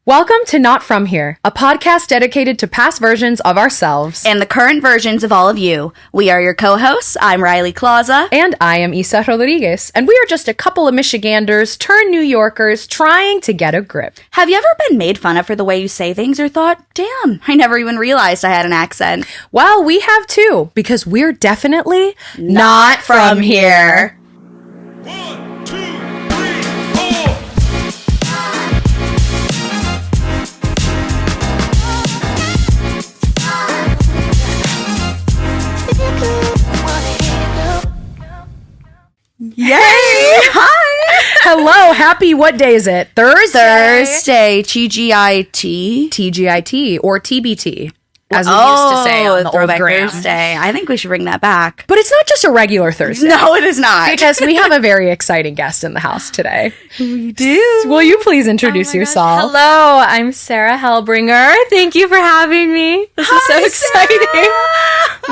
Welcome to Not From Here, a podcast dedicated to past versions of ourselves. And the current versions of all of you. We are your co-hosts. I'm Riley Klauza. And I am Isa Rodriguez. And we are just a couple of Michiganders turned New Yorkers trying to get a grip. Have you ever been made fun of for the way you say things or thought, damn, I never even realized I had an accent? Well, we have too, because we're definitely not from here. 1, 2, 3, 4. Yay! Hi! Hello, happy, what day is it? Thursday, TGIT. TGIT, or TBT, as we used to say on the old Throwback gram. Thursday. I think we should bring that back. But it's not just a regular Thursday. No, it is not. Because we have a very exciting guest in the house today. We do. Will you please introduce yourself? Hello, I'm Sarah Helbringer. Thank you for having me. This is so exciting.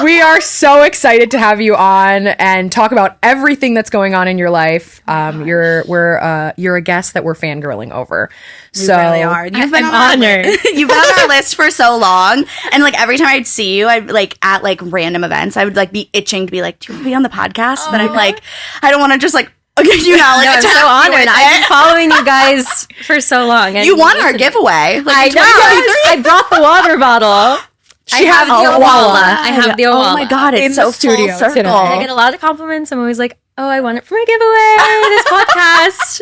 We are so excited to have you on and talk about everything that's going on in your life. You're a guest that we're fangirling over. You really are. You've been honored. You've been on our list for so long, and like every time I'd see you, I'd like at like random events, I would like be itching to be like, "Do you want to be on the podcast?" But I'm like, I don't want to just like, you know, like I'm so honored. I've been following you guys for so long. And You won our giveaway. Like, I in know. 2023. I brought the water bottle. She has the Owala. Owala. I have the Owala. Oh my god, it's In so the studio full circle. today. I get a lot of compliments. I'm always like, oh, I won it for my giveaway, this podcast.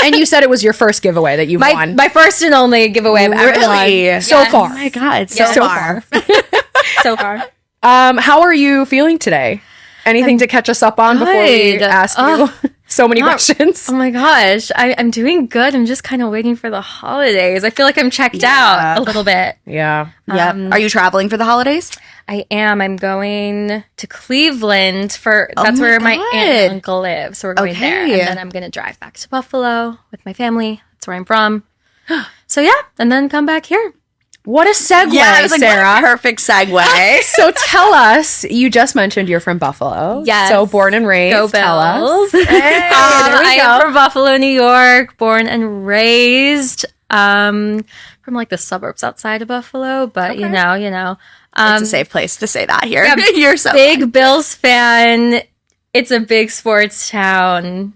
And you said it was your first giveaway that you've won. My first and only giveaway I've ever Really? won. So Yes. far. Oh my god, Yeah. so far. So far. How are you feeling today? Anything to catch us up on before we good. ask you so many questions? Oh my gosh, I'm doing good. I'm just kind of waiting for the holidays. I feel like I'm checked out a little bit. Yeah. Yep. Are you traveling for the holidays? I am. I'm going to Cleveland for that's my where my God. aunt and uncle live. So we're going there. Okay. And then I'm going to drive back to Buffalo with my family. That's where I'm from. So yeah, and then come back here. What a segue, I was like, Sarah. what a perfect segue. So tell us, you just mentioned you're from Buffalo. Yes. So born and raised. Go Tell us. Bills. Hey, there we I go. am from Buffalo, New York, born and raised from like the suburbs outside of Buffalo, but you know. It's a safe place to say that here. Yeah, You're so big Bills fan. It's a big sports town.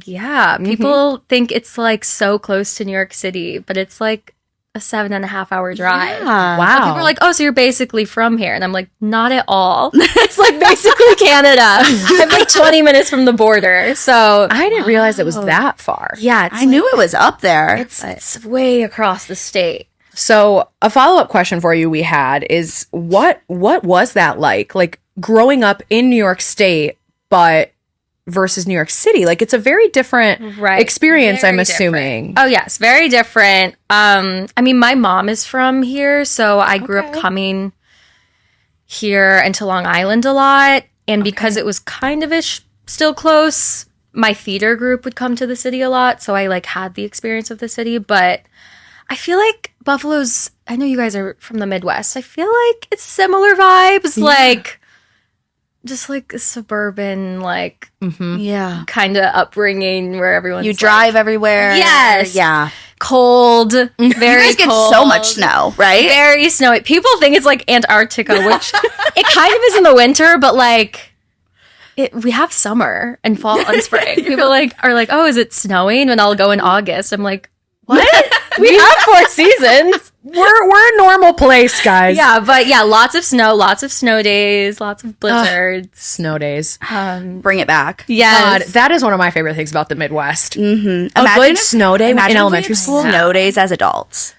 Yeah, people think it's like so close to New York City, but it's like a 7.5 hour drive. Wow. People are like, oh, so you're basically from here. And I'm like, not at all. It's like basically Canada. I'm like 20 minutes from the border. So I didn't realize it was that far. yeah, it's I knew it was up there. it's way across the state. So a follow-up question for you we had is what was that like? Like growing up in New York State, but versus New York City. Like it's a very different experience, Very I'm different. assuming. Oh yes, very different. I mean, my mom is from here, so I grew up coming here into Long Island a lot, and because it was kind of still close, my theater group would come to the city a lot, so I like had the experience of the city. But I feel like Buffalo's. I know you guys are from the Midwest. I feel like it's similar vibes, like just like a suburban, like yeah. kind of upbringing where everyone's You like, drive everywhere. Yes. Yeah. cold, very You guys get cold, so much snow, right? very snowy. People think it's like Antarctica, which it kind of is in the winter, but like we have summer and fall and spring. People are like, oh, is it snowing? And I'll go in August. I'm like, what? We have 4 seasons. We're a normal place, guys. Yeah, but yeah, lots of snow days, lots of blizzards. Snow days. Bring it back. God, Yes. that is one of my favorite things about the Midwest. Imagine A good if- snow day in imagine if we elementary had school. Snow days as adults.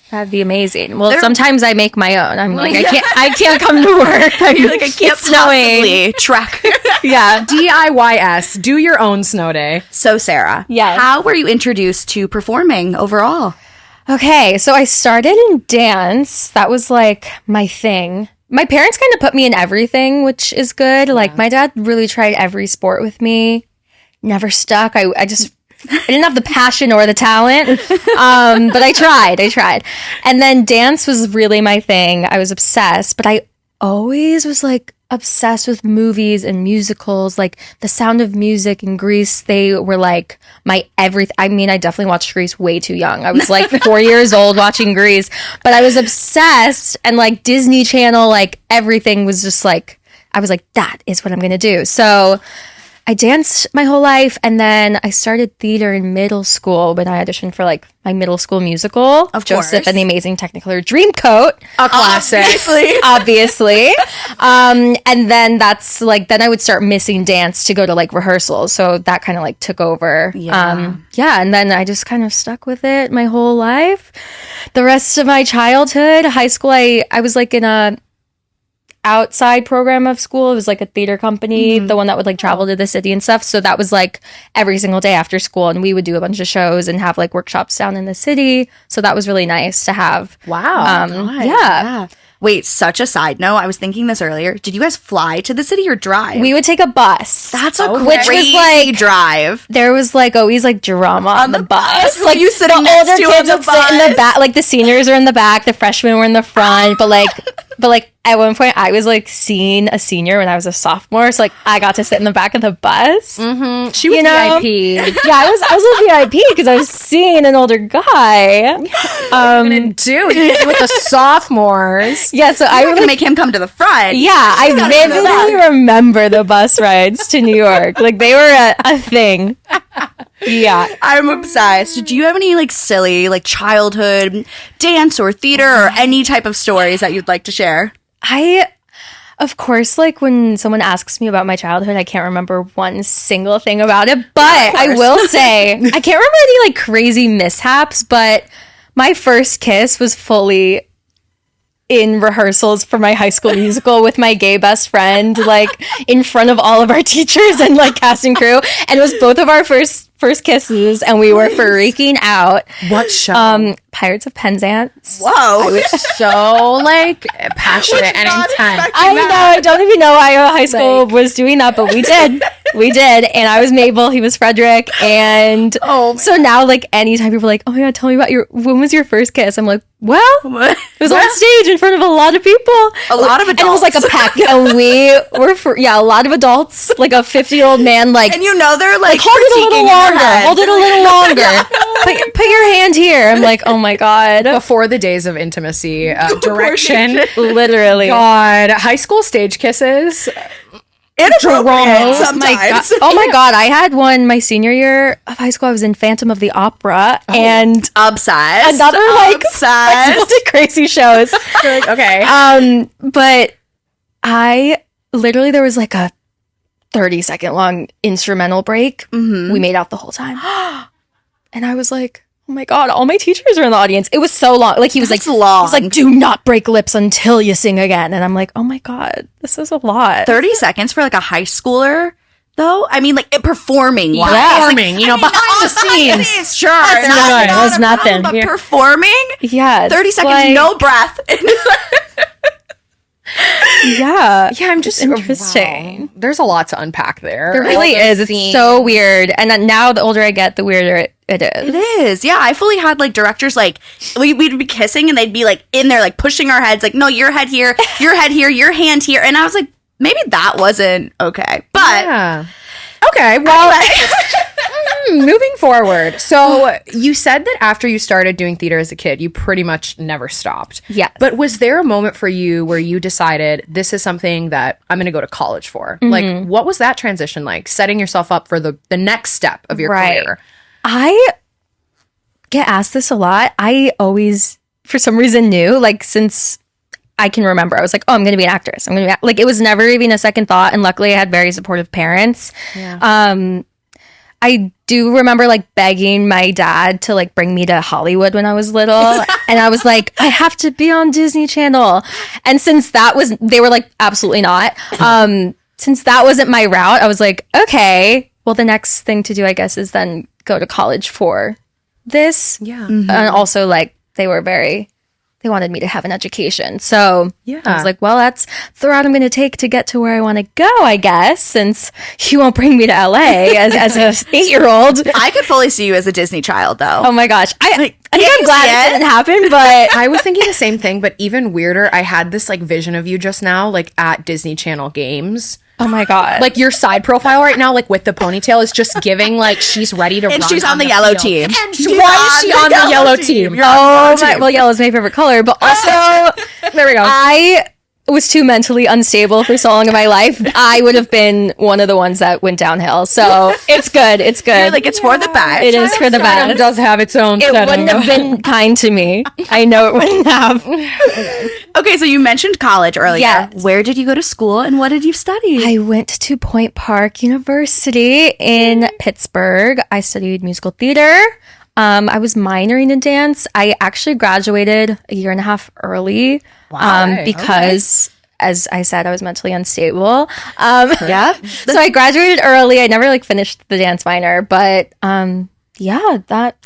That'd be amazing. Well, sometimes I make my own. I'm like, I can't come to work. You're like, I can't It's snowing. possibly trek. Yeah. DIYS. Do your own snow day. So, Sarah, Yes. how were you introduced to performing overall? Okay, so I started in dance. That was like my thing. My parents kind of put me in everything, which is good. Like my dad really tried every sport with me. Never stuck. I didn't have the passion or the talent. But I tried. And then dance was really my thing. I was obsessed, but I always was like obsessed with movies and musicals. Like The Sound of Music and Grease, they were like my everything. I mean, I definitely watched Grease way too young. I was like 4 years old watching Grease, but I was obsessed. And like Disney Channel, like everything was just like, I was like, that is what I'm going to do. So I danced my whole life, and then I started theater in middle school when I auditioned for like my middle school musical, of Joseph course. and the Amazing Technicolor Dreamcoat, A classic. obviously. And then that's like, then I would start missing dance to go to like rehearsals, so that kind of like took over. Yeah. And then I just kind of stuck with it my whole life. The rest of my childhood, high school, I was like in a outside program of school. It was like a theater company, the one that would like travel to the city and stuff. So that was like every single day after school, and we would do a bunch of shows and have like workshops down in the city. So that was really nice to have. Wow. Yeah. Wait, such a side note. I was thinking this earlier. Did you guys fly to the city or drive? We would take a bus. That's a Which crazy was like drive. there was like always like drama on the bus. Like you sitting the next older to kids on would the sit in the bus. back, like the seniors were in the back, the freshmen were in the front. But like at one point I was like seeing a senior when I was a sophomore, so like I got to sit in the back of the bus. She was VIP. Yeah, I was a VIP because I was seeing an older guy. Dude, with the sophomores. Yeah, so I I really can make him come to the front. Yeah, I gotta go to the vividly back. remember the bus rides to New York. Like they were a thing. Yeah. I'm obsessed. Do you have any like silly like childhood dance or theater or any type of stories that you'd like to share? Of course, like when someone asks me about my childhood, I can't remember one single thing about it. But I will say, I can't remember any like crazy mishaps, but my first kiss was fully in rehearsals for my high school musical with my gay best friend, like in front of all of our teachers and like cast and crew. And it was both of our first kisses, and we were freaking out. What show? Pirates of Penzance. Whoa. So like passionate and intense. I know. I don't even know why high school was doing that, but we did. We did. And I was Mabel. He was Frederick. And so now, like, anytime people are like, oh my God, tell me about when was your first kiss? I'm like, well, it was on stage in front of a lot of people. A lot of adults. And it was like a pack. And we were, a lot of adults, like a 50-year-old man, like, And you know they're like hold it a critiquing little in your longer. head. Hold it a little longer. Put your hand here. I'm like, oh my God. Before the days of intimacy, direction. Literally. God, high school stage kisses. Inappropriate Drama. sometimes. Oh my God. I had one my senior year of high school. I was in Phantom of the Opera and Obsessed. another like Obsessed. crazy shows. You're like, okay. But I literally, there was like a 30-second long instrumental break. We made out the whole time. And I was like, oh my God, all my teachers are in the audience. It was so long. Like he was That's like, long. He's like, do not break lips until you sing again. And I'm like, oh my God, this is a lot. 30 seconds for like a high schooler, though? I mean, like performing. Yeah. wise. Performing, you know, behind the scenes. Sure. That's not nothing. a That's nothing. problem, But Yeah. performing? Yeah. 30 it's seconds, like- no breath. Yeah. Yeah, I'm just interesting. wow. There's a lot to unpack there. There really is. It's so weird. And then now the older I get, the weirder it is. It is. Yeah, I fully had like directors like we'd be kissing and they'd be like in there like pushing our heads like, no, your head here, your head here, your hand here. And I was like, maybe that wasn't okay. But Yeah. Okay, well, moving forward. So you said that after you started doing theater as a kid, you pretty much never stopped. Yes. But was there a moment for you where you decided this is something that I'm going to go to college for? Like, what was that transition like? Setting yourself up for the next step of your career. I get asked this a lot. I always, for some reason, knew, like, since I can remember, I was like, oh, I'm going to be an actress. I'm going to be, like, it was never even a second thought. And luckily, I had very supportive parents. Yeah. I do remember, like, begging my dad to, like, bring me to Hollywood when I was little. And I was like, I have to be on Disney Channel. And since that was, they were like, absolutely not. Since that wasn't my route, I was like, okay, well, the next thing to do, I guess, is then go to college for this. Yeah. And also, like, they were very they wanted me to have an education. So Yeah. I was like, well, that's the route I'm going to take to get to where I want to go, I guess, since you won't bring me to LA as a 8-year-old. I could fully see you as a Disney child, though. Oh my gosh. I think I'm glad it it didn't happen, but I was thinking the same thing, but even weirder, I had this like vision of you just now, like at Disney Channel games. oh my God. Like your side profile right now, like with the ponytail, is just giving like she's ready to run. And she's on the yellow field. team. And why is she on the yellow team? oh my, well, yellow is my favorite color, but also There we go. I was too mentally unstable for so long in my life. I would have been one of the ones that went downhill. So it's good. It's good. You're like, it's for the best. It is for the It best. does have its own It setting. wouldn't have been kind to me. I know it wouldn't have. Okay, so you mentioned college earlier. Yes. Where did you go to school and what did you study? I went to Point Park University in Pittsburgh. I studied musical theater. I was minoring in dance. I actually graduated a year and a half early because, as I said, I was mentally unstable. Yeah. So I graduated early. I never like finished the dance minor, but yeah, that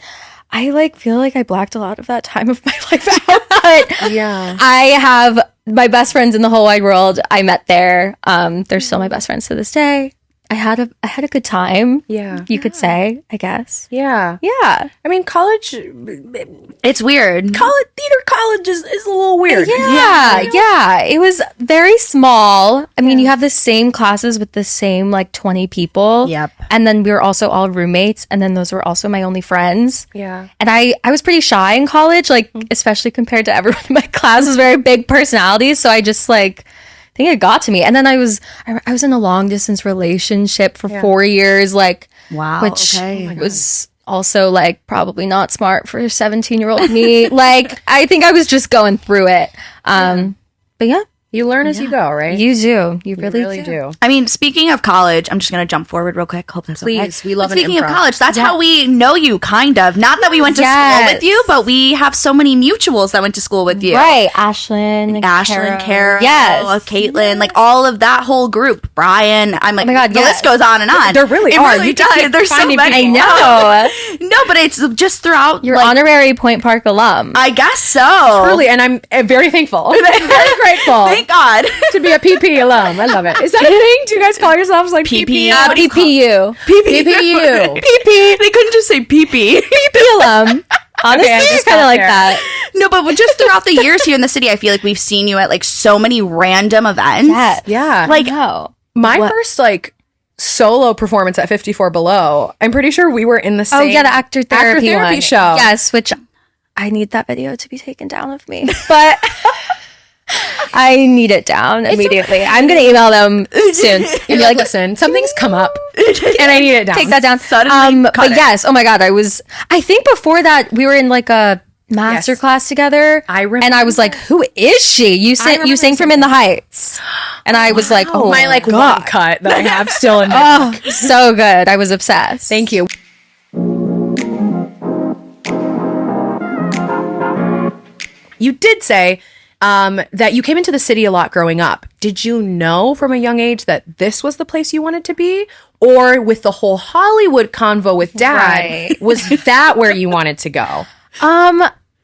I like feel like I blacked a lot of that time of my life out. But Yeah. I have my best friends in the whole wide world. I met there. They're still my best friends to this day. I had a good time. Yeah. You could say, I guess. Yeah. Yeah. I mean, college, It's weird. theater college is a little weird. Yeah. It was very small. I mean, you have the same classes with the same like 20 people. Yep. And then we were also all roommates. And then those were also my only friends. Yeah. And I was pretty shy in college, like, especially compared to everyone in my class was very big personalities. So I just like, I think it got to me. And then I was in a long distance relationship for 4 years, like, Wow. which okay. was also like probably not smart for 17-year-old me. Like, I think I was just going through it. But yeah, You learn as you go, right? you do. You You really, do. I mean, speaking of college, I'm just going to jump forward real quick. Hope that's Please, okay. we love But an Speaking of improv. college, that's how we know you, kind of. Not that we went to school Yes. with you, but we have so many mutuals that went to school with you. Right. Ashlyn, Carol, Yes. Caitlin, like all of that whole group. Brian, I'm like, my God, the yes. list goes on and on. There really It are. Really You just does. keep There's so finding many. I people. know. No, but it's just throughout. You're like, honorary Point Park alum. I guess so. Truly, and I'm very thankful. Very grateful Thank God. to be a PP alum. I love it. Is that a thing? Do you guys call yourselves like PP? PP? What do you call- PPU. PPU. PP. They couldn't just say PP. PP alum. Honestly, I it's just kind of got like there. that. No, but just throughout the years here in the city, I feel like we've seen you at like so many random events. Yes. Yeah. Like, No. My What? first like solo performance at 54 Below, I'm pretty sure we were in the same Oh yeah, the actor therapy, one. show. Yes, which I need that video to be taken down of me, but I need it down immediately. I'm gonna email them soon. And You're be like, listen, something's come up and I need it down. take that down. Suddenly cut But it. yes, oh my God, I think before that we were in like a master Yes. class together. I remember and I was like, who is she? You remember sang from In the Heights. And I was like, oh my like God. one cut that I have still in my book. Oh, so good. I was obsessed. Thank you. You did say that you came into the city a lot growing up. Did you know from a young age that this was the place you wanted to be? Or with the whole Hollywood convo with dad, Right. was that where you wanted to go?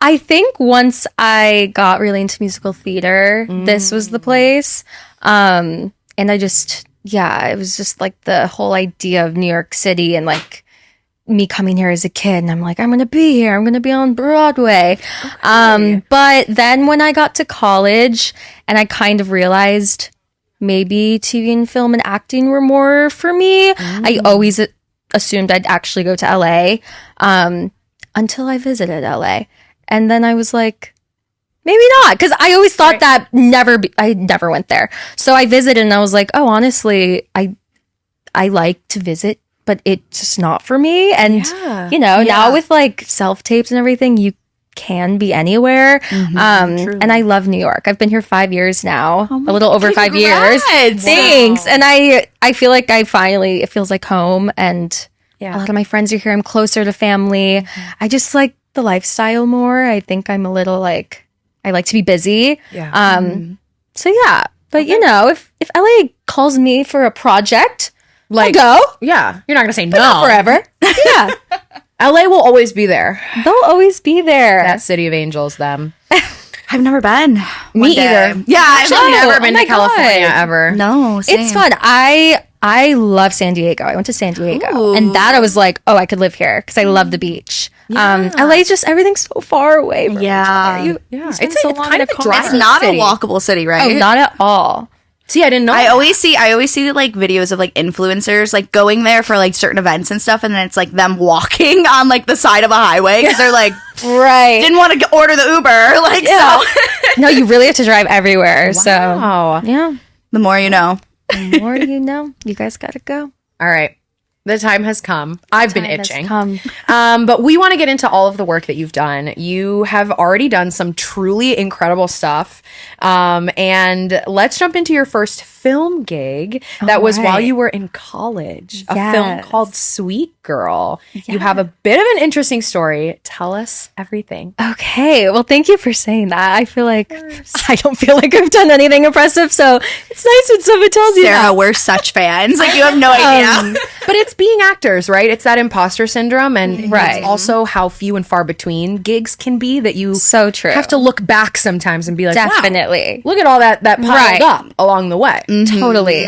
I think once I got really into musical theater, this was the place. And I just, it was just like the whole idea of New York City and like me coming here as a kid. And I'm like, I'm going to be here. I'm going to be on Broadway. But then when I got to college and I kind of realized maybe TV and film and acting were more for me, I always assumed I'd actually go to LA until I visited LA. And then I was like, maybe not. Because I always thought that I never went there. So I visited and I was like, oh, honestly, I like to visit, but it's just not for me. And, now with like self-tapes and everything, you can be anywhere. And I love New York. I've been here 5 years now, a little over 5 years. congrats. Thanks. And I feel like it feels like home. And a lot of my friends are here. I'm closer to family. I just like the lifestyle more. I think I'm a little like, I like to be busy. So yeah, but if LA calls me for a project, Like, I'll go. yeah, you're not gonna say no Not forever. Yeah, LA will always be there. they'll always be there. That city of angels, them. I've never been. Me either. Yeah, I've never been to California ever. No, same. It's fun. I love San Diego. I went to San Diego, and that I was like, oh, I could live here because I love the beach. LA, just everything's so far away from each other. It's so long kind of a drive. It's not a walkable city, right? Oh, not at all. See, I didn't know. I always see like videos of like influencers like going there for like certain events and stuff, and then it's like them walking on like the side of a highway because they're like didn't want to order the Uber, like so. No, you really have to drive everywhere. Wow. So yeah, the more you know. The more you know. You guys gotta go. All right. The time has come. I've been itching. Come. But we want to get into all of the work that you've done. You have already done some truly incredible stuff. And let's jump into your first film gig. That was while you were in college. A film called Sweet Girl. You have a bit of an interesting story. Tell us everything. Okay. Well, thank you for saying that. I feel like I don't feel like I've done anything impressive, so it's nice when someone tells you that. Sarah, we're such fans. Like, you have no idea. But it's being actors, right? It's that imposter syndrome, and it's also how few and far between gigs can be that you have to look back sometimes and be like, definitely. Wow, look at all that piled up along the way. Totally.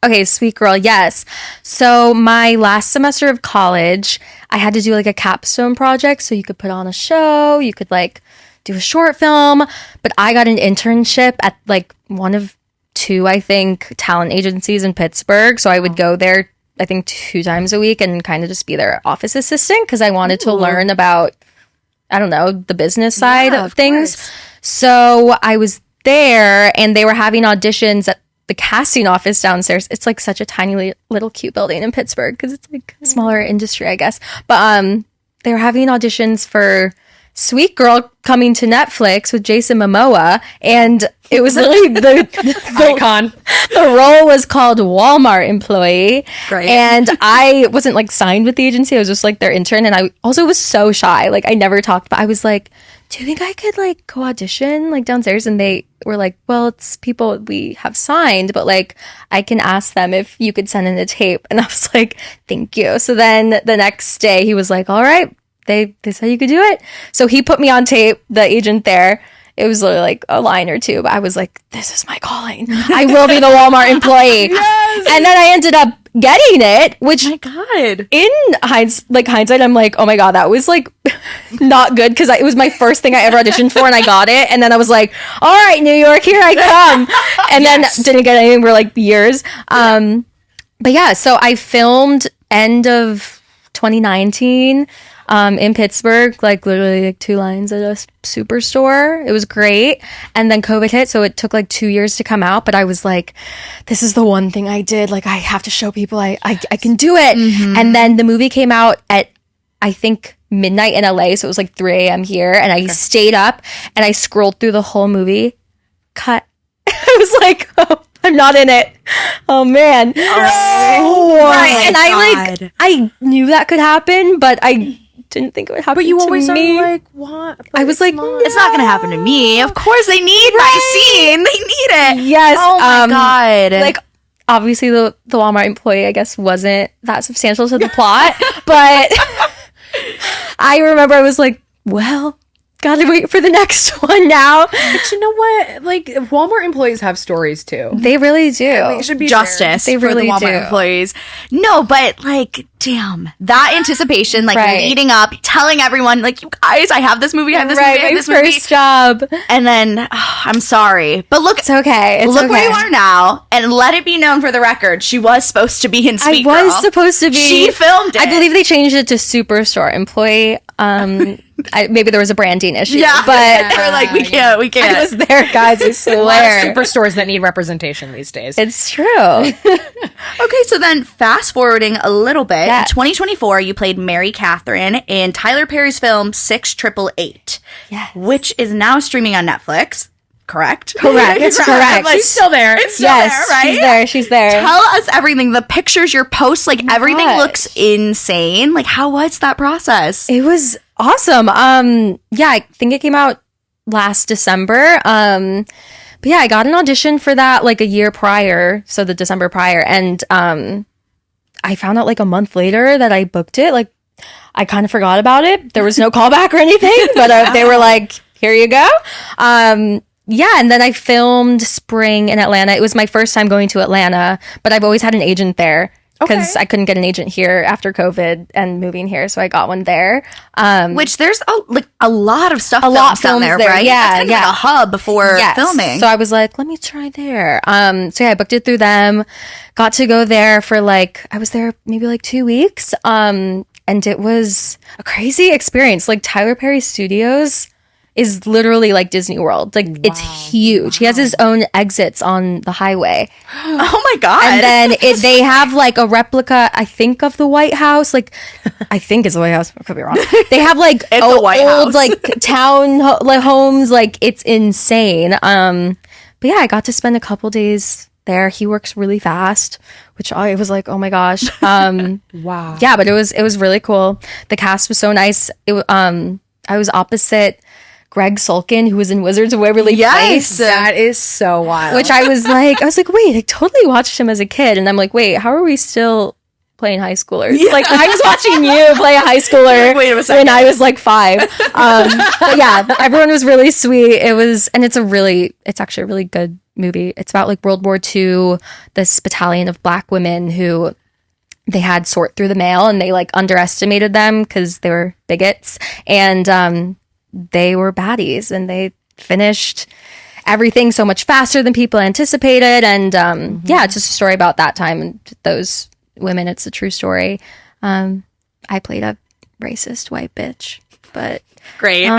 Okay, Sweet Girl, yes. So my last semester of college, I had to do like a capstone project, so you could put on a show, you could like do a short film, but I got an internship at like one of two, I think, talent agencies in Pittsburgh, so I would go there I think 2 times a week and kind of just be their office assistant because I wanted to learn about, I don't know, the business side of things. Course. So I was there and they were having auditions at the casting office downstairs. It's like such a tiny little cute building in Pittsburgh because it's like a smaller industry, I guess. But they were having auditions for Sweet Girl coming to Netflix with Jason Momoa, and it was literally the icon. The role was called Walmart employee. Great. And I wasn't like signed with the agency. I was just like their intern, and I also was so shy. Like I never talked, but I was like, do you think I could like go audition like downstairs? And they were like, well, it's people we have signed, but like I can ask them if you could send in a tape. And I was like, thank you. So then the next day he was like, all right, they said you could do it. So he put me on tape, the agent there. It was literally like a line or two, but I was like, this is my calling. I will be the Walmart employee. Yes! And then I ended up getting it, which in hindsight, I'm like, oh my God, that was like not good because it was my first thing I ever auditioned for and I got it. And then I was like, all right, New York, here I come. And then didn't get anything for like years. But yeah, so I filmed end of 2019 in Pittsburgh, like literally like 2 lines at a superstore. It was great. And then COVID hit, so it took like 2 years to come out. But I was like, this is the one thing I did. Like, I have to show people I can do it. Mm-hmm. And then the movie came out at, I think, midnight in LA. So it was like 3 a.m. here. And I stayed up and I scrolled through the whole movie. Cut. I was like, oh, I'm not in it. Oh man. Oh, right. And I knew that could happen, but I didn't think it would happen. But you always are like, what? But I was like, it's not gonna happen to me. Of course, they need my scene. They need it. Yes. Oh my God. Like, obviously, the Walmart employee, I guess, wasn't that substantial to the plot, but I remember I was like, well, gotta wait for the next one now. But you know what? Like, Walmart employees have stories too. They really do. It should be justice. They really for the Walmart employees. No, but like, damn, that anticipation, like leading up, telling everyone, like, you guys, I have this movie, I have this movie, I have this movie. First job. And then, I'm sorry, but look, it's okay. Look where you are now, and let it be known for the record, she was supposed to be in Sweet Girl. I was supposed to be. She filmed it. I believe they changed it to Superstore employee. Maybe there was a branding issue, but we're like, we can't. I was there, guys. I swear. Superstores that need representation these days. It's true. Okay, so then fast forwarding a little bit, in 2024, you played Mary Catherine in Tyler Perry's film 688, which is now streaming on Netflix. Correct. It's correct. She's still there. It's still there, right? She's there. Tell us everything. The pictures, your posts, like everything looks insane. Like, how was that process? It was awesome. I think it came out last December. But yeah, I got an audition for that like a year prior, so the December prior, and I found out like a month later that I booked it. Like, I kind of forgot about it. There was no callback or anything, but they were like, here you go. Yeah, and then I filmed Spring in Atlanta. It was my first time going to Atlanta, but I've always had an agent there because I couldn't get an agent here after COVID and moving here, so I got one there. Which there's a lot of stuff filmed there, there, right? Yeah, That's like a hub for filming. So I was like, let me try there. So yeah, I booked it through them. Got to go there for I was there maybe 2 weeks. And it was a crazy experience. Tyler Perry Studios is literally like Disney World. It's huge. He has his own exits on the highway. Oh my God. And then they have a replica, I think, of the White House. I think it's the White House. I could be wrong. They have a White old House. town homes. It's insane. But yeah, I got to spend a couple days there. He works really fast, which I was like, oh my gosh. Wow. Yeah, but it was really cool. The cast was so nice. I was opposite Greg Sulkin, who was in Wizards of Waverly Place. That is so wild. Which I was like, wait, I totally watched him as a kid. And I'm like, wait, how are we still playing high schoolers? Yeah. I was watching you play a high schooler when I was 5. But yeah, everyone was really sweet. It's actually a really good movie. It's about World War II, this battalion of Black women who they had sort through the mail, and they underestimated them because they were bigots. And, they were baddies, and they finished everything so much faster than people anticipated. And yeah, it's just a story about that time and those women. It's a true story. I played a racist white bitch, but great.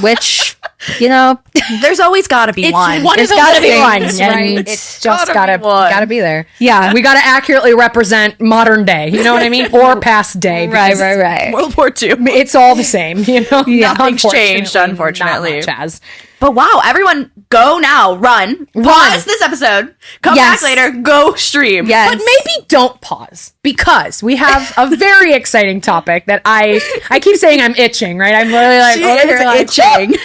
Which there's always got to be one. There's got to be one, right? It's just gotta be there. Yeah, we gotta accurately represent modern day. You know what I mean, or past day. Right. World War II. It's all the same. Nothing's changed, unfortunately. Not much has. But wow, everyone, go now, run, pause this episode, come back later, go stream. Yes. But maybe don't pause, because we have a very exciting topic that I keep saying I'm itching, right? I'm literally itching.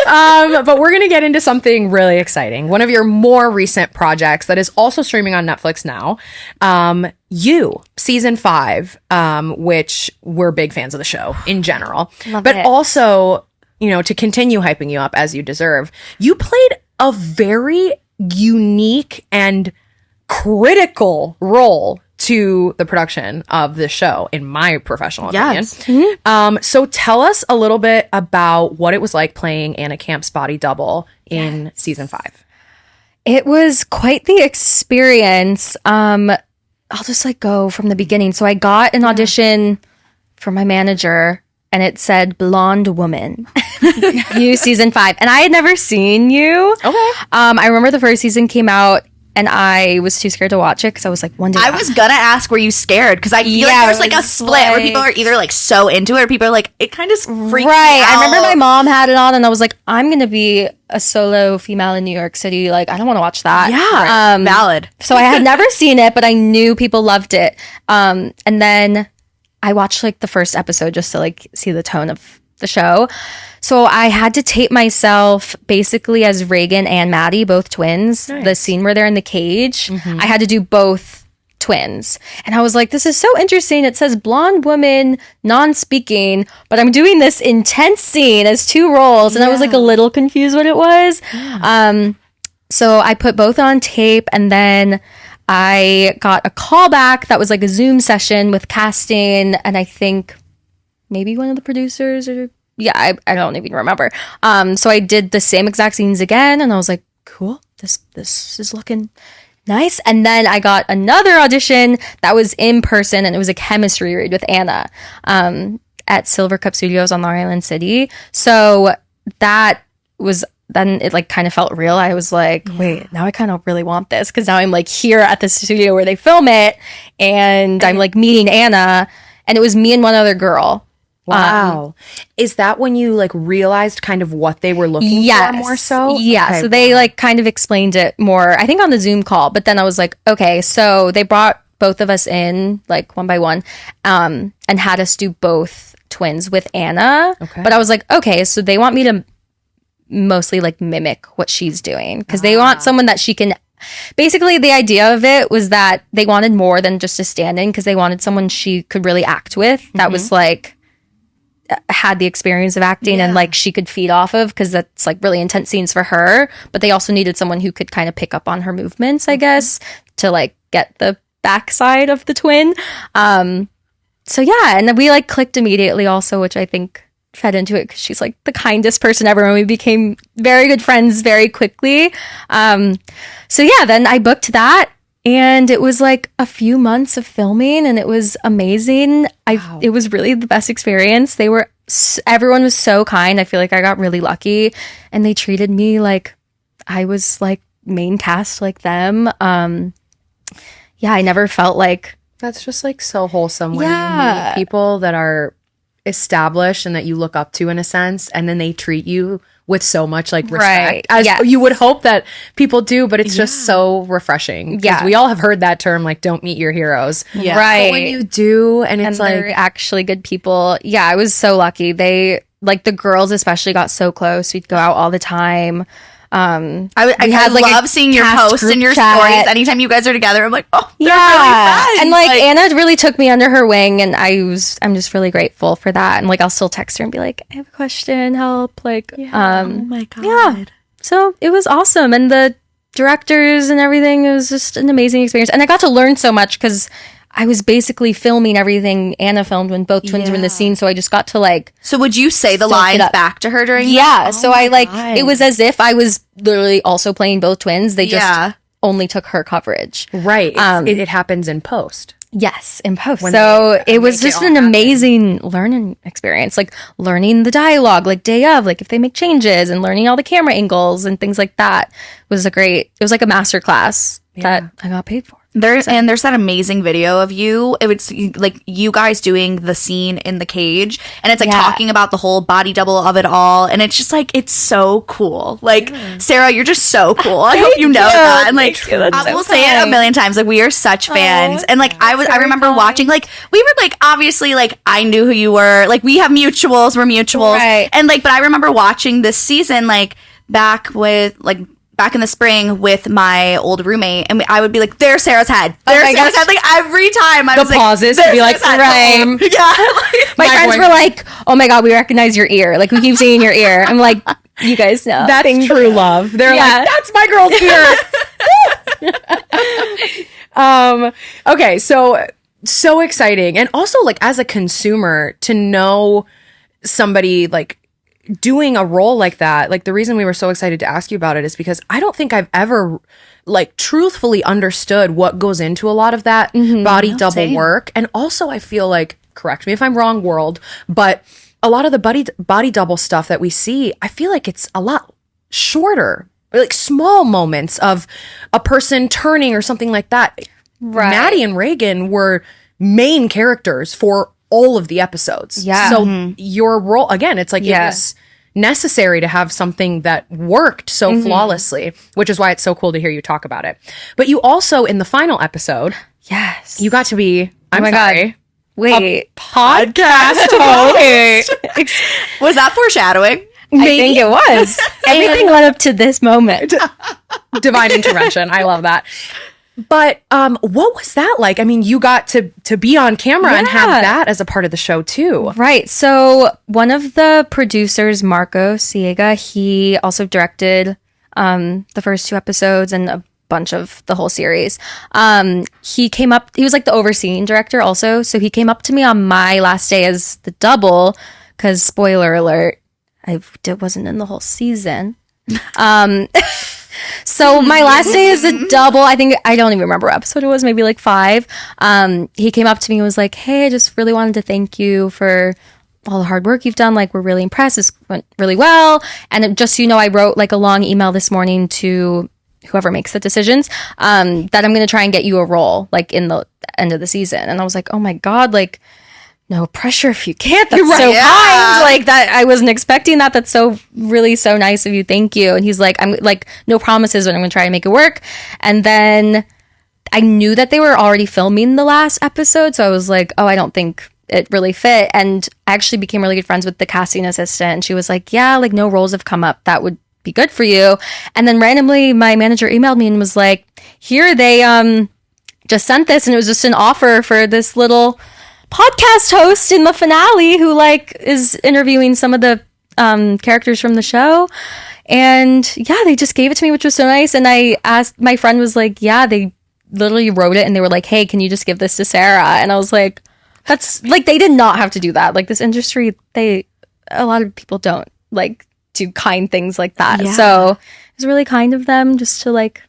But we're gonna get into something really exciting. One of your more recent projects that is also streaming on Netflix now. You, season 5, which we're big fans of the show in general, but also, to continue hyping you up as you deserve, you played a very unique and critical role to the production of the show, in my professional opinion. Mm-hmm. So tell us a little bit about what it was like playing Anna Camp's body double in season 5. It was quite the experience. I'll just go from the beginning. So I got an audition from my manager, and it said blonde woman. You, season 5. And I had never seen you. Okay. I remember the first season came out, and I was too scared to watch it because I was one day. I was gonna ask, were you scared? Because I feel there's a split where people are either so into it, or people are it kind of freaks me out. I remember my mom had it on, and I was like, I'm gonna be a solo female in New York City. I don't want to watch that. Yeah, valid. So I had never seen it, but I knew people loved it. And then I watched the first episode just to see the tone of the show. So I had to tape myself basically as Reagan and Maddie, both twins. Nice. The scene where they're in the cage, I had to do both twins. And I was like, this is so interesting. It says blonde woman, non-speaking, but I'm doing this intense scene as 2 roles. And I was a little confused what it was. Yeah. So I put both on tape, and then I got a callback that was a Zoom session with casting, and I think maybe one of the producers, or I don't even remember. So I did the same exact scenes again, and I was like, cool, this is looking nice. And then I got another audition that was in person, and it was a chemistry read with Anna at Silver Cup Studios on Long Island City. So that was, then it kind of felt real. I was like, wait, now I kind of really want this, because now I'm here at the studio where they film it, and I'm meeting Anna, and it was me and one other girl. Wow. Is that when you realized kind of what they were looking for more so? Yeah. Okay, so they kind of explained it more, I think, on the Zoom call. But then I was like, okay, so they brought both of us in one by one, and had us do both twins with Anna. Okay. But I was like, okay, so they want me to mostly mimic what she's doing, because they want someone that she can. Basically, the idea of it was that they wanted more than just a stand-in, because they wanted someone she could really act with. That was had the experience of acting and like she could feed off of, because that's like really intense scenes for her, but they also needed someone who could kind of pick up on her movements, I guess, to like get the backside of the twin. So yeah, and then we like clicked immediately also, which I think fed into it because she's like the kindest person ever, and we became very good friends very quickly. So yeah, then I booked that, and it was like a few months of filming, and it was amazing. It was really the best experience. Everyone was so kind. I feel like I got really lucky, and they treated me like I was like main cast like them. Yeah, I never felt like... That's just like so wholesome when you meet people that are established and that you look up to in a sense, and then they treat you with so much like respect, as you would hope that people do, but it's just so refreshing. Yeah, we all have heard that term, like, don't meet your heroes. Yeah, right. But when you do, and it's like they're actually good people. Yeah, I was so lucky. They like the girls especially got so close. We'd go out all the time. I love seeing your posts and your stories anytime you guys are together. I'm like, oh, they're really friends. And like Anna really took me under her wing, and I'm just really grateful for that. And like I'll still text her and be like, I have a question, help, like oh my god. Yeah, so it was awesome, and the directors and everything, it was just an amazing experience, and I got to learn so much because I was basically filming everything Anna filmed when both twins were in the scene, so I just got to like... So would you say the lines back to her during... Yeah, so I like... God. It was as if I was literally also playing both twins. They just only took her coverage. Right. It happens in post. Yes, in post. So it was just an amazing learning experience. Like learning the dialogue, like day of, like if they make changes, and learning all the camera angles and things like that. It was like a master class that I got paid for. There's that amazing video of you. It was like you guys doing the scene in the cage, and it's like talking about the whole body double of it all, and it's just like it's so cool. Like Sarah, you're just so cool. I hope you know that. And like I will say it a million times. Like we are such fans, and like I remember watching. Like we were like obviously like I knew who you were. Like we have mutuals. We're mutuals, right. And like but I remember watching this season like back in the spring with my old roommate, and I would be like, there's Sarah's head. There's Sarah's head. Like every time I was like, pauses to be like, right. Yeah. My friends were like, oh my God, we recognize your ear. Like we keep seeing your ear. I'm like, you guys know. That's true love. They're like, that's my girl's ear. Okay. So exciting. And also like as a consumer to know somebody like doing a role like that, like the reason we were so excited to ask you about it is because I don't think I've ever like truthfully understood what goes into a lot of that body double work. And also I feel like, correct me if I'm wrong, world, but a lot of the body double stuff that we see, I feel like it's a lot shorter, like small moments of a person turning or something like that. Right. Maddie and Reagan were main characters for all of the episodes. Yeah. So your role, again, it's like it was necessary to have something that worked so flawlessly, which is why it's so cool to hear you talk about it. But you also, in the final episode, you got to be, God. Wait, podcast host. Was that foreshadowing? I think it was. Everything led up to this moment. Divine intervention. I love that. But what was that like? I mean, you got to be on camera and have that as a part of the show too. Right. So one of the producers, Marco Siega, he also directed the first 2 episodes and a bunch of the whole series. He was like the overseeing director also. So he came up to me on my last day as the double, because spoiler alert, I wasn't in the whole season. So my last day is a double. I don't even remember what episode it was, maybe like 5. He came up to me and was like, hey, I just really wanted to thank you for all the hard work you've done. Like, we're really impressed. This went really well. And just so you know, I wrote like a long email this morning to whoever makes the decisions, that I'm going to try and get you a role like in the end of the season. And I was like, oh my God, like, no pressure if you can't. That's so kind. Like that, I wasn't expecting that. That's so really so nice of you. Thank you. And he's like, I'm like, no promises, but I'm going to try to make it work. And then I knew that they were already filming the last episode, so I was like, oh, I don't think it really fit. And I actually became really good friends with the casting assistant, and she was like, yeah, like no roles have come up that would be good for you. And then randomly, my manager emailed me and was like, here, they just sent this, and it was just an offer for this little podcast host in the finale who like is interviewing some of the characters from the show. And yeah, they just gave it to me, which was so nice. And I asked, my friend was like, yeah, they literally wrote it and they were like, hey, can you just give this to Sarah? And I was like, that's like, they did not have to do that. Like this industry, a lot of people don't like do kind things like that. Yeah. So it was really kind of them just to like,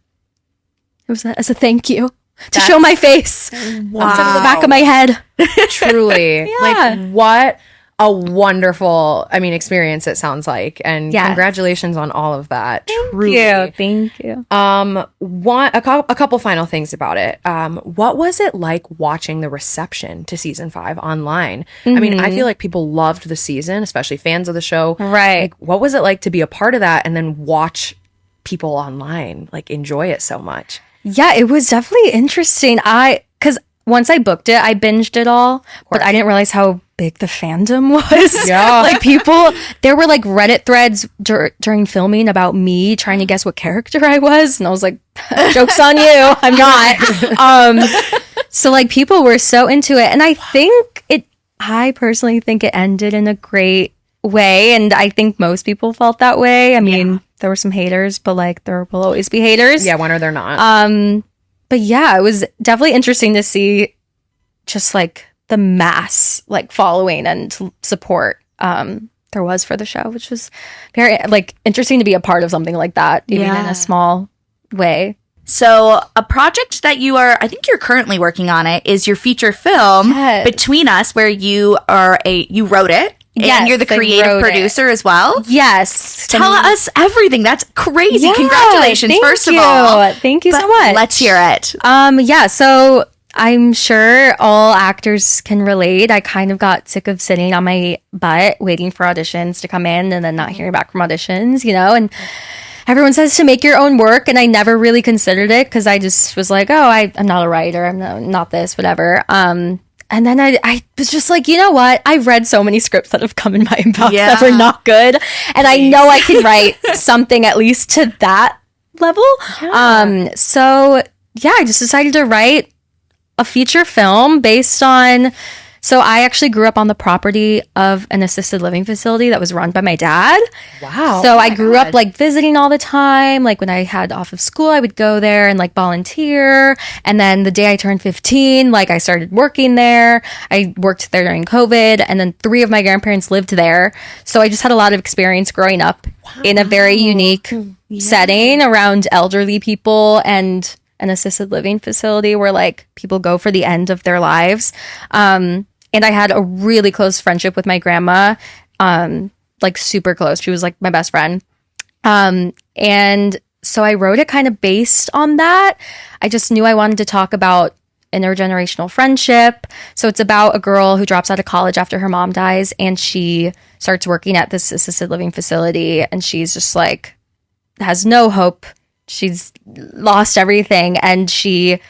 it was as a thank you to show my face instead of the back of my head. Truly. Yeah. Like what a wonderful, experience it sounds like. And congratulations on all of that. Thank you. A couple final things about it. What was it like watching the reception to season 5 online? Mm-hmm. I feel like people loved the season, especially fans of the show. Right. Like, what was it like to be a part of that and then watch people online like enjoy it so much? Yeah, it was definitely interesting. Because once I booked it, I binged it all, but I didn't realize how big the fandom was. Yeah. Like there were like Reddit threads during filming about me trying to guess what character I was. And I was like, joke's on you. I'm not. So like people were so into it. And I personally think it ended in a great way. And I think most people felt that way. There were some haters, but like there will always be haters. Yeah, when are there not? But yeah, it was definitely interesting to see just like the mass like following and support there was for the show, which was very like interesting to be a part of something like that, even in a small way. So a project that I think you're currently working on it is your feature film, Between Us, where you wrote it. And you're the creative producer as well? Yes. Tell us everything. That's crazy. Congratulations, first of all. Thank you so much. Let's hear it. So I'm sure all actors can relate. I kind of got sick of sitting on my butt waiting for auditions to come in and then not hearing back from auditions, and everyone says to make your own work, and I never really considered it because I just was like, I'm not a writer. I'm not this, whatever. And then I was just like, you know what? I've read so many scripts that have come in my inbox that were not good. And I know I can write something at least to that level. Yeah. I just decided to write a feature film based on... So I actually grew up on the property of an assisted living facility that was run by my dad. Wow. So I grew up like visiting all the time. Like when I had off of school, I would go there and like volunteer. And then the day I turned 15, like I started working there. I worked there during COVID. And then 3 of my grandparents lived there. So I just had a lot of experience growing up in a very unique setting around elderly people and an assisted living facility where like people go for the end of their lives. And I had a really close friendship with my grandma, like super close. She was like my best friend. And so I wrote it kind of based on that. I just knew I wanted to talk about intergenerational friendship. So it's about a girl who drops out of college after her mom dies and she starts working at this assisted living facility and she's just like, has no hope. She's lost everything and she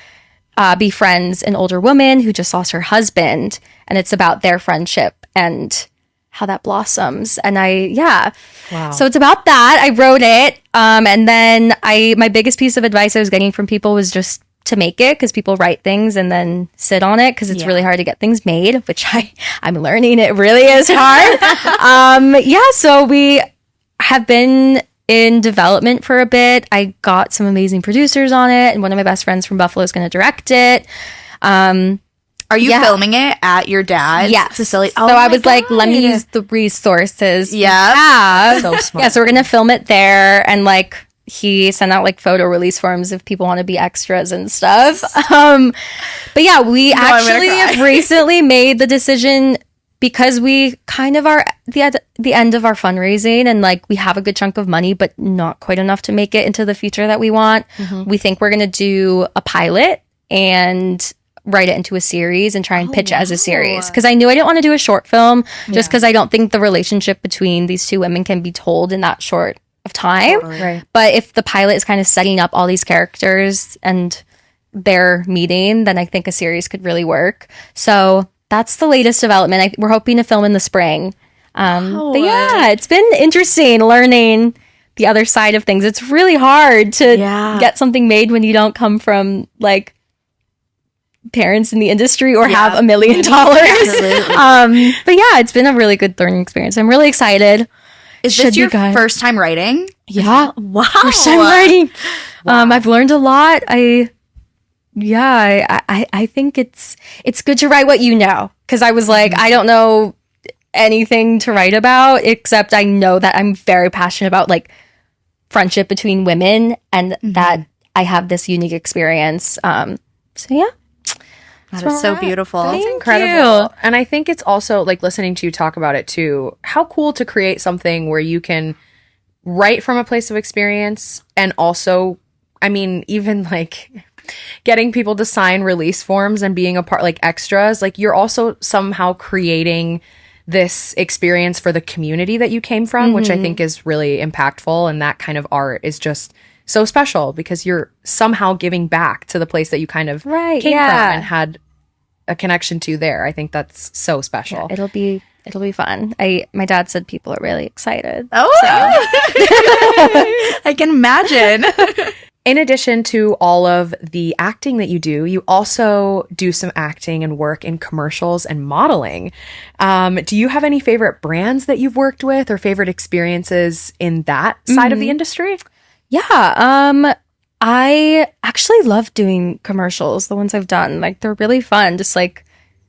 befriends an older woman who just lost her husband, and it's about their friendship and how that blossoms. And wow. So it's about that. I wrote it, and then my biggest piece of advice I was getting from people was just to make it, because people write things and then sit on it because it's really hard to get things made, which I'm learning it really is hard. So we have been in development for a bit. I got some amazing producers on it, and one of my best friends from Buffalo is going to direct it. Are you filming it at your dad's facility? Oh, so I was like, let me use the resources. Yeah. So smart. Yeah, so we're going to film it there, and like he sent out like photo release forms if people want to be extras and stuff. But yeah, we actually have recently made the decision, because we kind of are at the end of our fundraising and like we have a good chunk of money, but not quite enough to make it into the feature that we want. Mm-hmm. We think we're going to do a pilot and write it into a series and try and pitch it as a series. Because I knew I didn't want to do a short film just because I don't think the relationship between these 2 women can be told in that short of time. Right. But if the pilot is kind of setting up all these characters and their meeting, then I think a series could really work. So that's the latest development. We're hoping to film in the spring. But yeah, it's been interesting learning the other side of things. It's really hard to get something made when you don't come from like parents in the industry or have $1 million. But yeah, it's been a really good learning experience. I'm really excited. Is this your first time writing? Yeah. Wow. First time writing. Wow. I've learned a lot. I think it's good to write what you know. Because I was like, I don't know anything to write about, except I know that I'm very passionate about like friendship between women and that I have this unique experience. So yeah. That is so beautiful. That's incredible. And I think it's also like listening to you talk about it too. How cool to create something where you can write from a place of experience and also, I mean, even like getting people to sign release forms and being a part, like extras, like you're also somehow creating this experience for the community that you came from, which I think is really impactful. And that kind of art is just so special because you're somehow giving back to the place that you kind of came from and had a connection to there. I think that's so special. Yeah, it'll be fun. My dad said people are really excited. Oh, I can imagine. In addition to all of the acting that you do, you also do some acting and work in commercials and modeling. Do you have any favorite brands that you've worked with or favorite experiences in that side of the industry? Yeah. I actually love doing commercials, the ones I've done. Like, they're really fun, just like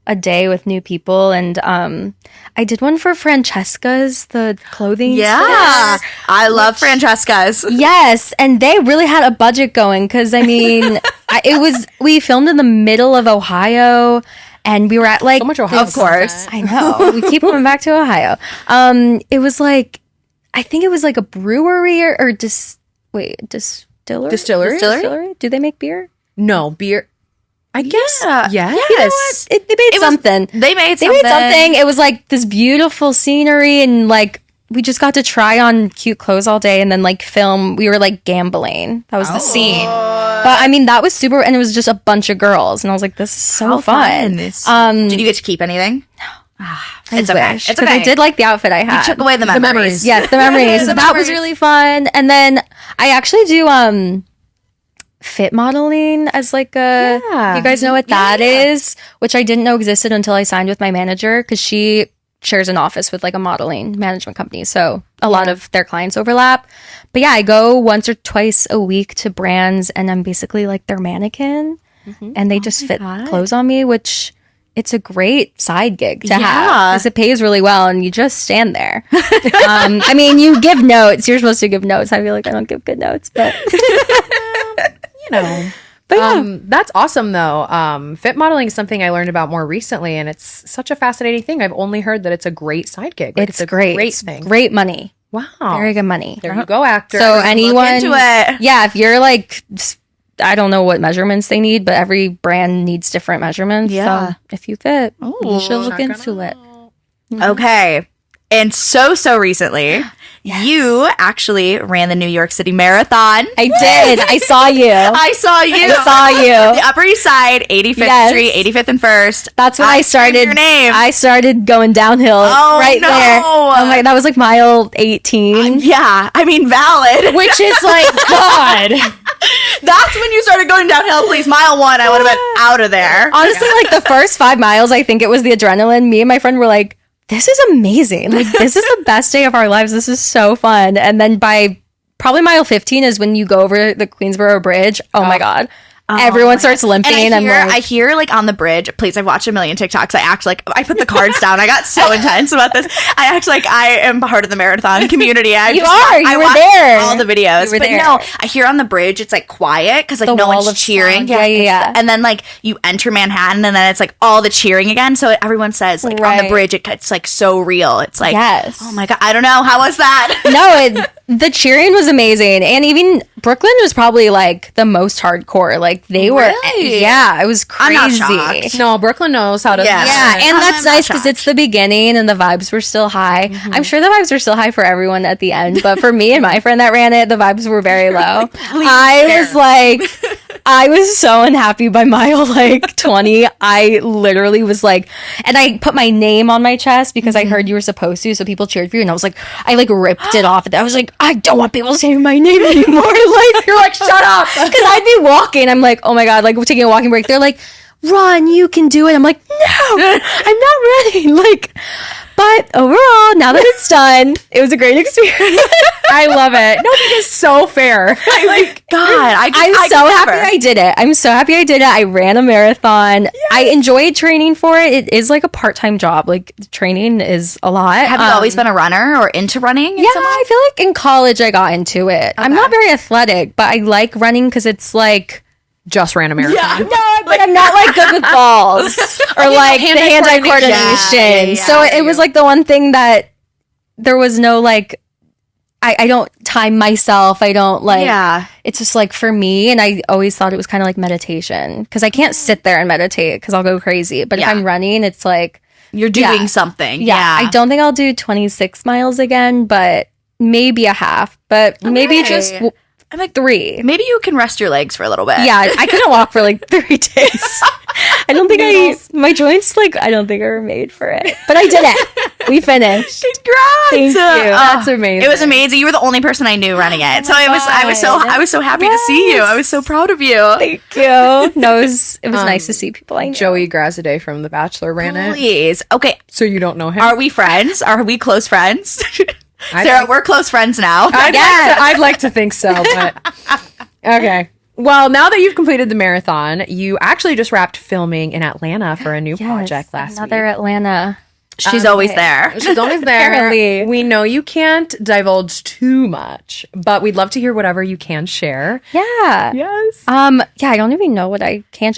a day with new people. And I did one for Francesca's, the clothing store. I love Francesca's. Yes, and they really had a budget going because, I mean, we filmed in the middle of Ohio. And we were at like... So much Ohio. Of course. I know. We keep coming back to Ohio. It was like... I think it was like a brewery or distillery? Distillery? Do they make beer? No, beer. I guess. Yeah. Yes. They made something. They made something. It was like this beautiful scenery and like we just got to try on cute clothes all day and then like film. We were like gambling. That was the scene. But I mean, that was super, and it was just a bunch of girls. And I was like, this is so fun. Did you get to keep anything? No. It's okay. It's okay. I did like the outfit I had. You took away the memories. Yes, the memories. So that was really fun. And then I actually do fit modeling as like a, you guys know what that is, which I didn't know existed until I signed with my manager because she shares an office with like a modeling management company. So a lot of their clients overlap. But yeah, I go once or twice a week to brands and I'm basically like their mannequin and they just fit clothes on me, which it's a great side gig to have because it pays really well and you just stand there. I mean, you give notes. You're supposed to give notes. I feel like I don't give good notes, but you know. But that's awesome though. Fit modeling is something I learned about more recently and it's such a fascinating thing. I've only heard that it's a great side gig. Like, it's a great thing. Great money. Wow. Very good money. There you go, actor. So anyone, look into it. Yeah, if you're like, I don't know what measurements they need, but every brand needs different measurements. Yeah. So if you fit, you should look into it. Okay. And so recently, you actually ran the New York City Marathon. I did. I saw you. I saw you. I saw you. The Upper East Side, 85th Street, 85th and 1st. That's when I started. Your name. I started going downhill right there. Oh my, that was like mile 18. Yeah. I mean, valid. Which is like, God. That's when you started going downhill, please. Mile 1, I would have been out of there. Honestly, like the first 5 miles, I think it was the adrenaline. Me and my friend were like, this is amazing. Like, this is the best day of our lives. This is so fun. And then by probably mile 15 is when you go over the Queensboro Bridge. Oh my God. Everyone starts limping. And I hear like on the bridge, please, I've watched a million TikToks. I act like I put the cards down. I got so intense about this. I act like I am part of the marathon community. You were watch there. All the videos. But no, I hear on the bridge, it's like quiet because like no one's cheering. Yeah. And then like you enter Manhattan and then it's like all the cheering again. So everyone says like on the bridge, it's like so real. It's like, oh my God, I don't know. How was that? No, the cheering was amazing. And even Brooklyn was probably like the most hardcore. Like they were, it was crazy. I'm not shocked. No, Brooklyn knows how to. Yeah, and that's nice because it's the beginning and the vibes were still high. I'm sure the vibes were still high for everyone at the end, but for me and my friend that ran it, the vibes were very low. I was so unhappy by mile like 20. I literally was like, and I put my name on my chest because I heard you were supposed to, so people cheered for you, and I was like, I like ripped it off. I was like, I don't want people saying my name anymore. Like, You're like, shut up. Because I'd be walking. I'm like, oh my God, like we're taking a walking break. They're like, run, you can do it. I'm like, no, I'm not ready. Like, but overall, now that it's done, it was a great experience. I love it. No, that is so fair. I'm so happy I did it. I'm so happy I did it. I ran a marathon. Yes. I enjoyed training for it. It is like a part-time job. Like, training is a lot. Have you always been a runner or into running? Yeah, I feel like in college I got into it. Okay. I'm not very athletic, but I like running because it's like... Just ran a marathon. Yeah, no, but I'm not like good with balls or like the hand-eye coordination. So it was like the one thing that there was no like, I don't time myself. I don't like, it's just like for me. And I always thought it was kind of like meditation because I can't sit there and meditate because I'll go crazy. But if I'm running, it's like. You're doing something. Yeah. I don't think I'll do 26 miles again, but maybe a half, but maybe just. I'm like 3. Maybe you can rest your legs for a little bit. Yeah, I couldn't walk for like 3 days. I don't think my joints, like, I don't think are made for it. But I did it. We finished. Congrats. Thank you. That's amazing. It was amazing. You were the only person I knew running it. So I was so happy to see you. I was so proud of you. Thank you. No, it was nice to see people I know. Joey Graziday from The Bachelor ran it. Please. Okay. So you don't know him? Are we friends? Are we close friends? Sarah, we're close friends now. I'd like to think so, but okay. Well, now that you've completed the marathon, you actually just wrapped filming in Atlanta for a new project last week. Another Atlanta. She's always there. She's always there. We know you can't divulge too much, but we'd love to hear whatever you can share. Yeah. Yes. Yeah, I don't even know what I can.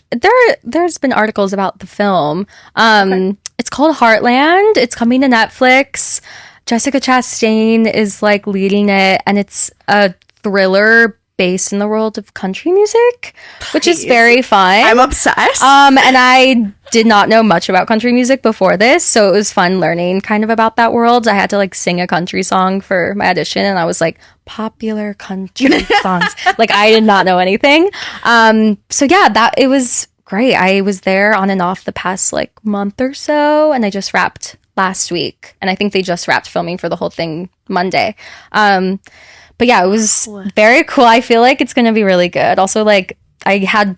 There's been articles about the film. It's called Heartland. It's coming to Netflix. Jessica Chastain is like leading it, and it's a thriller based in the world of country music, which is very fun. I'm obsessed. And I did not know much about country music before this, so it was fun learning kind of about that world. I had to like sing a country song for my audition, and I was like, popular country songs. Like, I did not know anything. So yeah, it was great. I was there on and off the past like month or so, and I just wrapped last week, and I think they just wrapped filming for the whole thing Monday. But yeah, it was very cool. I feel like it's gonna be really good. Also, like, I had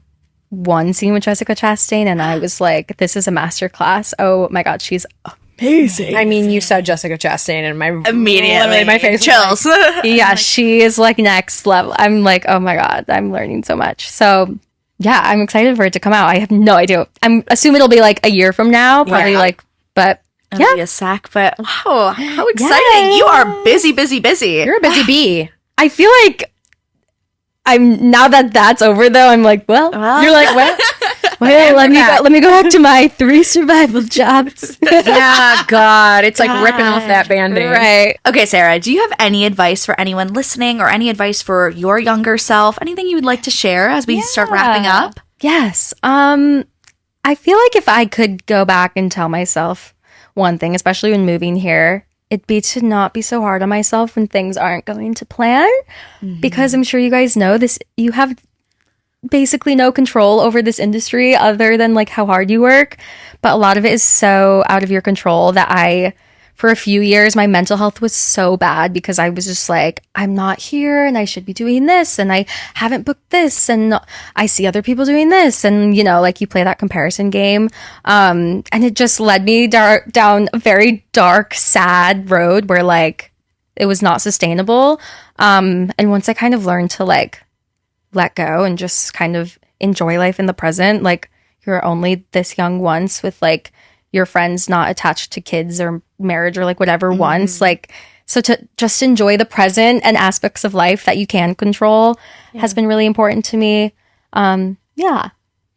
one scene with Jessica Chastain, and I was like, this is a masterclass. Oh my god, she's amazing. I mean, you said Jessica Chastain, and immediately my face chills. Yeah, she is like next level. I'm like, oh my god, I'm learning so much. So yeah, I'm excited for it to come out. I have no idea. I'm assuming it'll be like a year from now, probably but. It'll be a sack, but wow, how exciting. You are busy. You're a busy bee. I feel like now that that's over though, I'm like, well you're like, well, let me go back to my 3 survival jobs. Yeah, God. It's like ripping off that Band-Aid. Right. Okay, Sarah, do you have any advice for anyone listening or any advice for your younger self? Anything you would like to share as we start wrapping up? Yes. I feel like if I could go back and tell myself one thing, especially when moving here, it'd be to not be so hard on myself when things aren't going to plan. Because I'm sure you guys know this, you have basically no control over this industry other than like how hard you work. But a lot of it is so out of your control that for a few years, my mental health was so bad because I was just like, I'm not here and I should be doing this and I haven't booked this and I see other people doing this. And, you know, like you play that comparison game. And it just led me down a very dark, sad road where like it was not sustainable. And once I kind of learned to like let go and just kind of enjoy life in the present, like you're only this young once with like your friends not attached to kids or marriage or like whatever once, like, so to just enjoy the present and aspects of life that you can control has been really important to me. Yeah,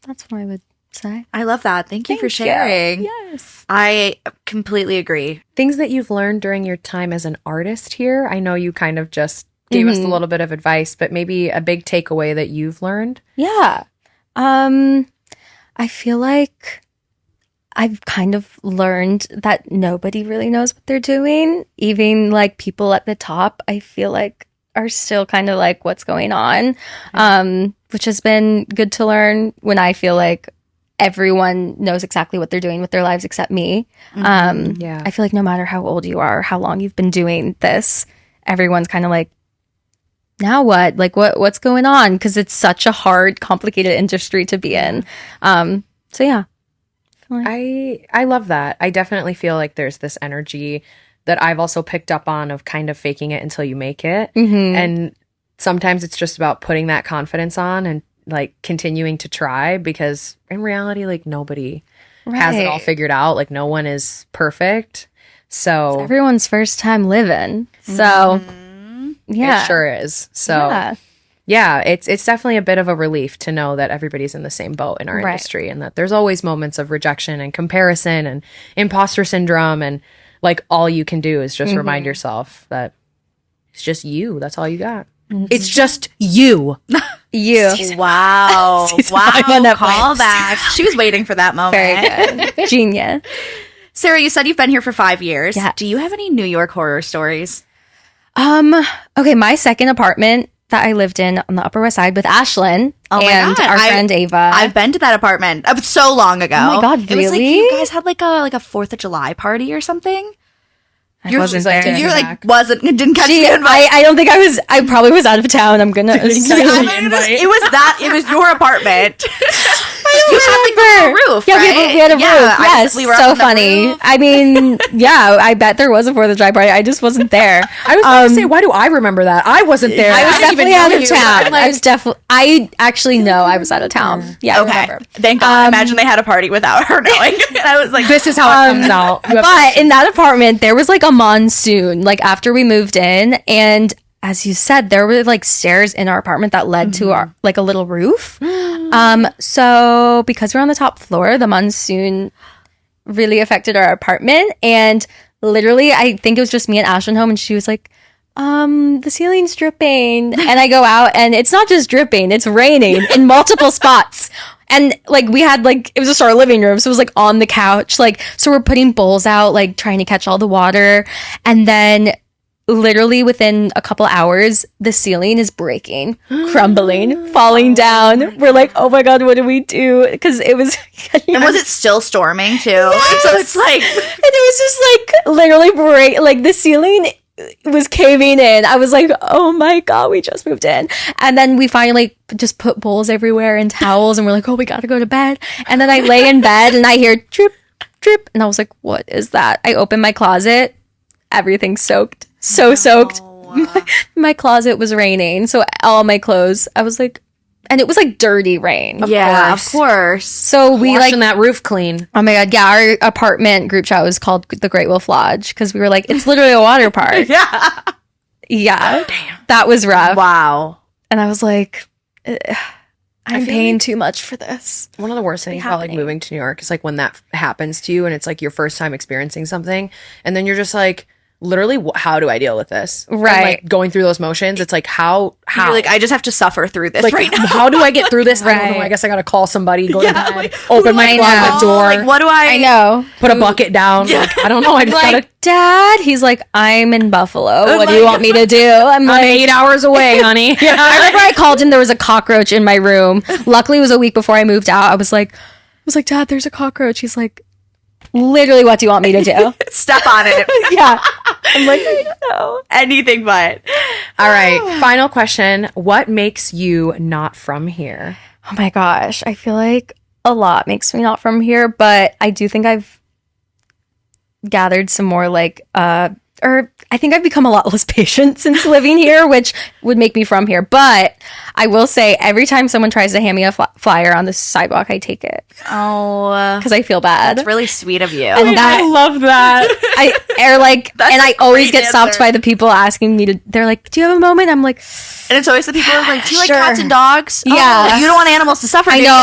that's what I would say. I love that. Thank you for sharing. Yes. I completely agree. Things that you've learned during your time as an artist here. I know you kind of just gave us a little bit of advice, but maybe a big takeaway that you've learned. Yeah. I feel like I've kind of learned that nobody really knows what they're doing. Even like people at the top, I feel like are still kind of like, what's going on? Which has been good to learn when I feel like everyone knows exactly what they're doing with their lives except me. I feel like no matter how old you are, how long you've been doing this, everyone's kind of like, now what? Like what's going on? Because it's such a hard, complicated industry to be in. So yeah. I love that. I definitely feel like there's this energy that I've also picked up on of kind of faking it until you make it. Mm-hmm. And sometimes it's just about putting that confidence on and like continuing to try, because in reality, like nobody has it all figured out. Like no one is perfect. So it's everyone's first time living. So yeah. It sure is. So yeah, it's definitely a bit of a relief to know that everybody's in the same boat in our industry, and that there's always moments of rejection and comparison and imposter syndrome, and like all you can do is just remind yourself that it's just you. That's all you got. It's just you. Wow. Wow. Call back. She was waiting for that moment. Very good. Genius. Sarah, you said you've been here for 5 years. Yes. Do you have any New York horror stories? Okay, my second apartment that I lived in on the Upper West Side with Ashlyn and our friend Ava. I've been to that apartment so long ago. Oh my God, It was like really? you guys had like a 4th of July party or something. I wasn't there. You're like didn't catch the invite. I don't think I was. I probably was out of town. I'm gonna. It was your apartment. You had like a roof, yeah, right? we had a roof. Yes, we were so up on the funny. roof. I mean, yeah, I bet there was a 4th of July party. I just wasn't there. I was going to say, why do I remember that? I wasn't there. I was didn't even definitely out know of you. town. Like, I was definitely. I actually know I was out of town. Yeah. Okay. Whatever. Thank God. Imagine they had a party without her knowing. And I was like, this is how it comes out. But in that apartment, there was like a monsoon, like after we moved in. And as you said, there were like stairs in our apartment that led to our like a little roof. So because we're on the top floor, the monsoon really affected our apartment. And literally, I think it was just me and Ashlyn home. And she was like, the ceiling's dripping. And I go out and it's not just dripping, it's raining in multiple spots. And like we had like, it was just our living room. So it was like on the couch. Like, so we're putting bowls out, like trying to catch all the water. And then literally within a couple hours, the ceiling is breaking, crumbling, falling down. We're like, oh my God, what do we do? Because it was... and was it still storming too? Yes. So it's like... And it was just like literally like the ceiling was caving in. I was like, oh my God, we just moved in. And then we finally just put bowls everywhere and towels, and we're like, oh, we gotta go to bed. And then I lay in bed and I hear drip, drip. And I was like, what is that? I open my closet. Everything's soaked. So soaked. My closet was raining. So all my clothes, I was like, and it was like dirty rain. Of course. So we washing that roof clean. Oh my God. Yeah. Our apartment group chat was called the Great Wolf Lodge because we were like, it's literally a water park. Yeah. Yeah. Damn. That was rough. Wow. And I was like, I'm paying too much for this. One of the worst things about like moving to New York is like when that happens to you and it's like your first time experiencing something, and then you're just like, literally, how do I deal with this? Right. And, like going through those motions, it's like how you're like, I just have to suffer through this like, right now. How do I get through this? I don't know. I guess I gotta call somebody, go to bed, like, open my closet door. Like, what do I know. Put a bucket down. Yeah. Like, I don't know. I just like, gotta. Dad, he's like, I'm in Buffalo. What do you want me to do? I'm like, 8 hours away, honey. I remember I called him. There was a cockroach in my room. Luckily, it was a week before I moved out. I was like, Dad, there's a cockroach. He's like, literally, what do you want me to do? Step on it? Yeah. I'm like, I don't know. Anything but. All right. Final question. What makes you not from here? Oh my gosh. I feel like a lot makes me not from here, but I do think I've gathered some more like, or I think I've become a lot less patient since living here, which would make me from here. But I will say every time someone tries to hand me a flyer on the sidewalk, I take it. Oh. Because I feel bad. That's really sweet of you. And I love that. I always get stopped by the people asking me to, they're like, do you have a moment? I'm like, and it's always the people who are like, do you like Sure. cats and dogs? Yeah. Oh, you don't want animals to suffer. I do know. you?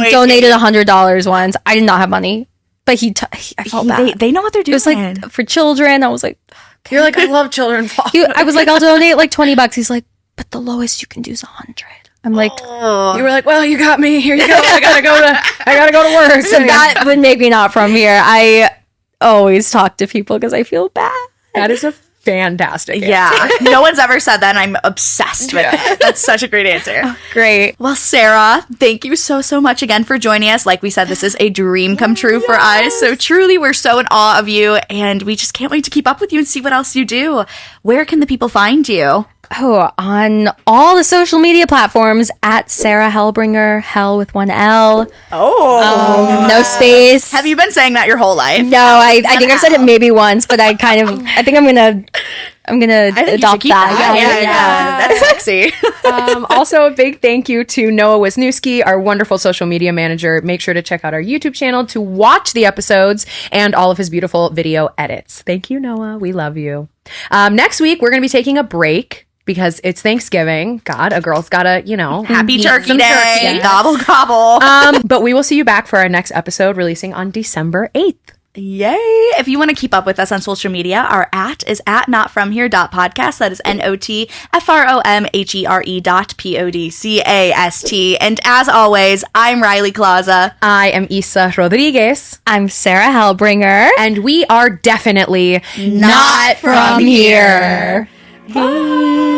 I donated $100 once. I did not have money, but I felt bad. They know what they're doing. It was like for children. I was like, okay. You're like, I love children. I was like, I'll donate like $20. He's like, but the lowest you can do is 100. I'm like, You were like, well, you got me. Here you go. I gotta go to work. so that would make me not from here. I always talk to people because I feel bad. That is a fantastic. Yeah. No one's ever said that, and I'm obsessed with it. That's such a great answer. Great. Well, Sarah, thank you so much again for joining us. Like we said, this is a dream come true for us. So truly, we're so in awe of you, and we just can't wait to keep up with you and see what else you do. Where can the people find you? Oh, on all the social media platforms at Sarah Helbringer, Hell with one L. Oh. No space. Have you been saying that your whole life? No, I think I've said it maybe once, but I think I'm gonna adopt that. Yeah. That's sexy. Also, a big thank you to Noah Wisniewski, our wonderful social media manager. Make sure to check out our YouTube channel to watch the episodes and all of his beautiful video edits. Thank you, Noah. We love you. Next week, we're going to be taking a break because it's Thanksgiving. God, a girl's gotta, Happy Turkey Day. Turkey. Gobble, gobble. But we will see you back for our next episode releasing on December 8th. Yay. If you want to keep up with us on social media, our @ is @notfromhere.podcast. That is NOTFROMHERE.PODCAST. And as always, I'm Riley Klauza. I am Isa Rodriguez. I'm Sarah Helbringer. And we are definitely not from here. Bye.